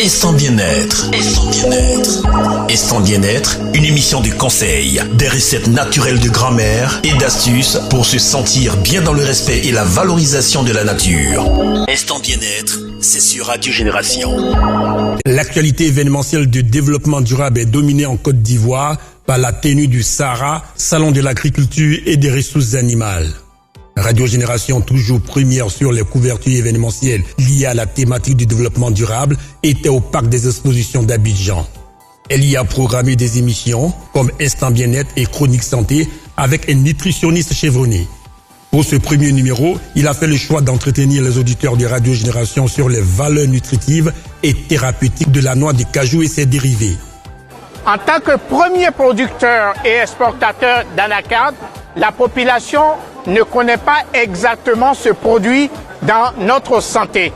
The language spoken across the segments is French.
Instant Bien-être. Instant Bien-être, une émission de conseils, des recettes naturelles de grand-mère et d'astuces pour se sentir bien dans le respect et la valorisation de la nature. Instant Bien-être, c'est sur Radio Génération. L'actualité événementielle du développement durable est dominée en Côte d'Ivoire par la tenue du SARA, Salon de l'agriculture et des ressources animales. Radio Génération, toujours première sur les couvertures événementielles liées à la thématique du développement durable, était au parc des expositions d'Abidjan. Elle y a programmé des émissions comme Instant Bien-être et Chronique Santé avec un nutritionniste chevronné. Pour ce premier numéro, il a fait le choix d'entretenir les auditeurs de Radio Génération sur les valeurs nutritives et thérapeutiques de la noix de cajou et ses dérivés. En tant que premier producteur et exportateur d'anacarde, la population ne connaît pas exactement ce produit dans notre santé.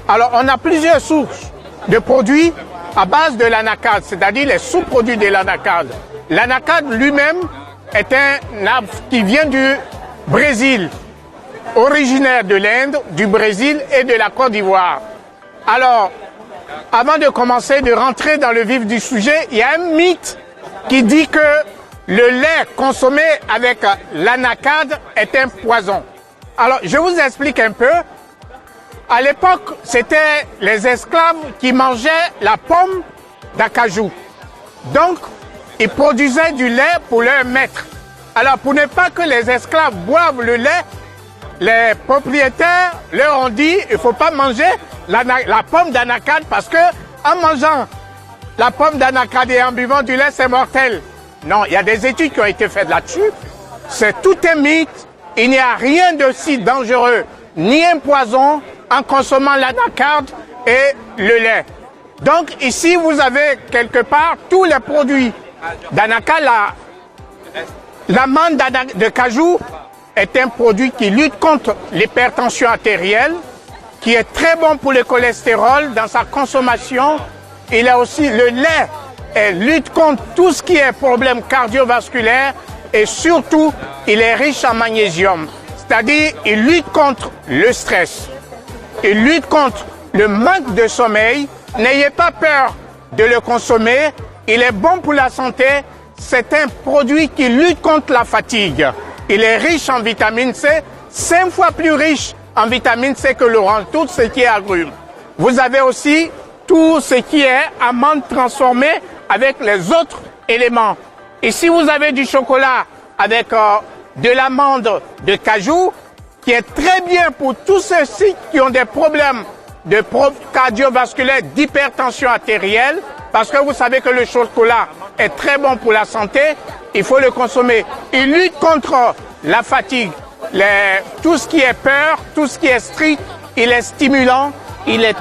Alors, on a plusieurs sources de produits à base de l'anacarde, c'est-à-dire les sous-produits de l'anacarde. L'anacarde lui-même est un arbre qui vient du Brésil, originaire de l'Inde, du Brésil et de la Côte d'Ivoire. Alors, avant de commencer, de rentrer dans le vif du sujet, il y a un mythe qui dit que le lait consommé avec l'anacarde est un poison. Alors, je vous explique un peu. À l'époque, c'était les esclaves qui mangeaient la pomme d'acajou. Donc, ils produisaient du lait pour leur maître. Alors, pour ne pas que les esclaves boivent le lait, les propriétaires leur ont dit il ne faut pas manger la pomme d'anacarde parce que en mangeant la pomme d'anacarde et en buvant du lait, c'est mortel. Non, il y a des études qui ont été faites là-dessus. C'est tout un mythe. Il n'y a rien de si dangereux, ni un poison, en consommant l'anacarde et le lait. Donc ici, vous avez quelque part tous les produits d'anacarde. L'amande de cajou est un produit qui lutte contre l'hypertension artérielle, qui est très bon pour le cholestérol dans sa consommation. Il a aussi le lait. Elle lutte contre tout ce qui est problème cardiovasculaire et surtout, il est riche en magnésium. C'est-à-dire, il lutte contre le stress. Il lutte contre le manque de sommeil. N'ayez pas peur de le consommer. Il est bon pour la santé. C'est un produit qui lutte contre la fatigue. Il est riche en vitamine C, 5 fois plus riche en vitamine C que l'orange, tout ce qui est agrumes. Vous avez aussi tout ce qui est amande transformée avec les autres éléments. Ici, vous avez du chocolat avec de l'amande de cajou qui est très bien pour tous ceux-ci qui ont des problèmes de cardiovasculaires, d'hypertension artérielle, parce que vous savez que le chocolat est très bon pour la santé, il faut le consommer. Il lutte contre la fatigue, tout ce qui est peur, tout ce qui est strict, il est stimulant, il est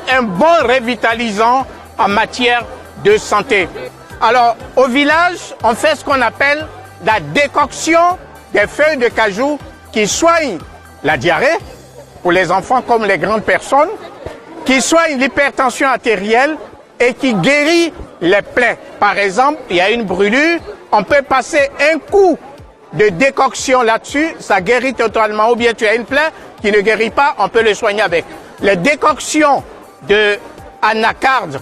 un bon revitalisant en matière de santé. Alors, au village, on fait ce qu'on appelle la décoction des feuilles de cajou qui soignent la diarrhée, pour les enfants comme les grandes personnes, qui soignent l'hypertension artérielle et qui guérit les plaies. Par exemple, il y a une brûlure, on peut passer un coup de décoction là-dessus, ça guérit totalement. Ou bien tu as une plaie qui ne guérit pas, on peut le soigner avec. Les décoctions de anacarde,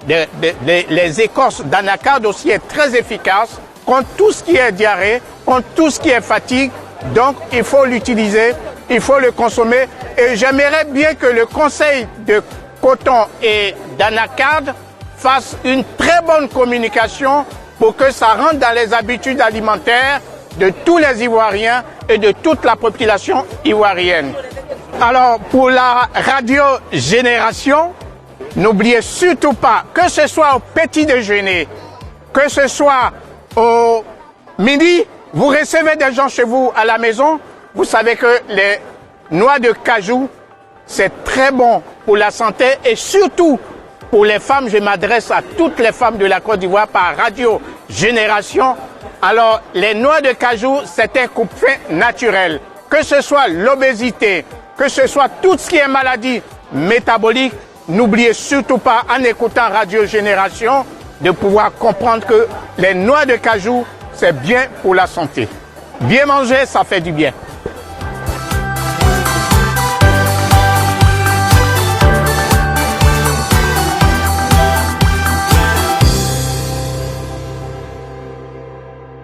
les écorces d'anacarde aussi est très efficace contre tout ce qui est diarrhée, contre tout ce qui est fatigue. Donc, il faut l'utiliser, il faut le consommer. Et j'aimerais bien que le conseil de coton et d'anacarde fasse une très bonne communication pour que ça rentre dans les habitudes alimentaires de tous les Ivoiriens et de toute la population ivoirienne. Alors, pour la Radio Génération, n'oubliez surtout pas, que ce soit au petit déjeuner, que ce soit au midi, vous recevez des gens chez vous à la maison, vous savez que les noix de cajou, c'est très bon pour la santé et surtout pour les femmes. Je m'adresse à toutes les femmes de la Côte d'Ivoire par Radio Génération. Alors, les noix de cajou, c'est un coupe-faim naturel. Que ce soit l'obésité, que ce soit tout ce qui est maladie métabolique, n'oubliez surtout pas, en écoutant Radio Génération, de pouvoir comprendre que les noix de cajou, c'est bien pour la santé. Bien manger, ça fait du bien.